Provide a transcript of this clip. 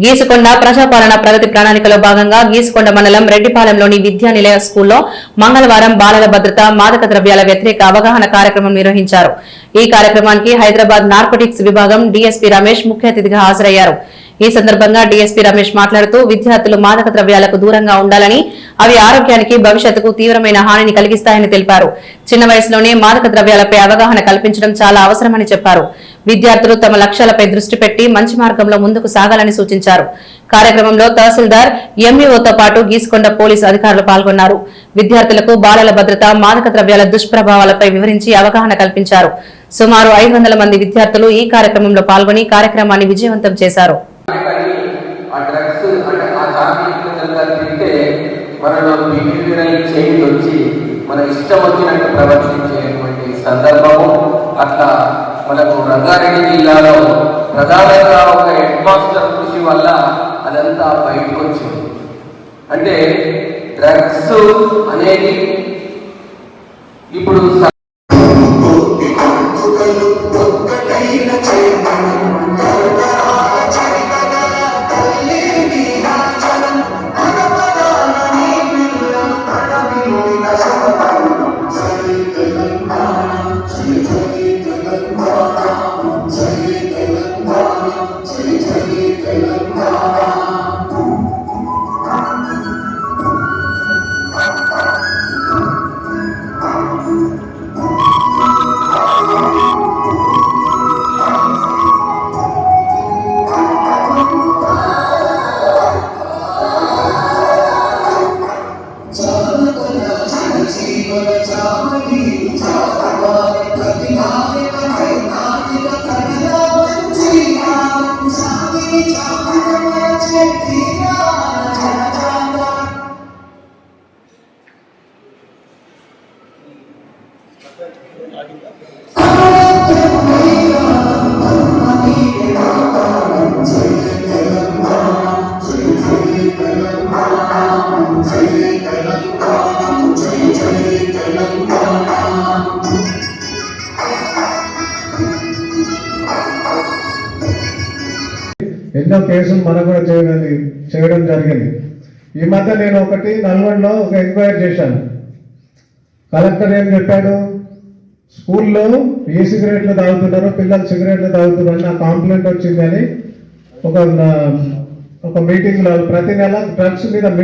గీసుకొండ ప్రజాపాలన ప్రగతి ప్రణాళికలో భాగంగా గీసుకొండ మండలం రెడ్డిపాలెంలోని విద్యానిలయ స్కూల్లో మంగళవారం బాలల భద్రత మాదక ద్రవ్యాల వ్యతిరేక అవగాహన కార్యక్రమం నిర్వహించారు. ఈ కార్యక్రమానికి హైదరాబాద్ నార్కోటిక్స్ విభాగం డీఎస్పీ రమేష్ ముఖ్య అతిథిగా హాజరయ్యారు. ఈ సందర్భంగా డీఎస్పీ రమేష్ మాట్లాడుతూ విద్యార్థులు మాదక ద్రవ్యాలకు దూరంగా ఉండాలని, అవి ఆరోగ్యానికి భవిష్యత్తుకు తీవ్రమైన హానిని కలిగిస్తాయని తెలిపారు. చిన్న వయసులోనే మాదక ద్రవ్యాలపై అవగాహన కల్పించడం చాలా అవసరమని చెప్పారు. విద్యార్థులు తమ లక్ష్యాలపై దృష్టి పెట్టి మంచి మార్గంలో ముందుకు సాగాలని సూచించారు. కార్యక్రమంలో తహసీల్దార్, ఎంఈఓతో పాటు గీసుకొండ పోలీసు అధికారులు పాల్గొన్నారు. విద్యార్థులకు బాలల భద్రత, మాదక ద్రవ్యాల దుష్ప్రభావాలపై వివరించి అవగాహన కల్పించారు. సుమారు 500 మంది విద్యార్థులు ఈ కార్యక్రమంలో పాల్గొని కార్యక్రమాన్ని విజయవంతం చేశారు. మన ఇష్టం వచ్చినట్టు ప్రవర్తించేటువంటి సందర్భము అట్లా మనకు రంగారెడ్డి జిల్లాలో ప్రధానంగా ఒక హెడ్ మాస్టర్ కృషి వల్ల అదంతా బయటకు వచ్చింది. అంటే డ్రగ్స్ అనేది ఇప్పుడు ఎన్నో కేసులు మనకు కూడా చేయడం జరిగింది. ఈ మధ్య నేను ఒకటి నల్గొండలో ఒక ఎంక్వైరీ చేశాను. కలెక్టర్ ఏం చెప్పాడు, స్కూల్లో ఏ సిగరెట్లు తాగుతున్నారు, పిల్లలు సిగరెట్లు తాగుతున్నారు నా కాంప్లైంట్ వచ్చిందని ఒక మీటింగ్లో ప్రతి నెల డ్రగ్స్ మీద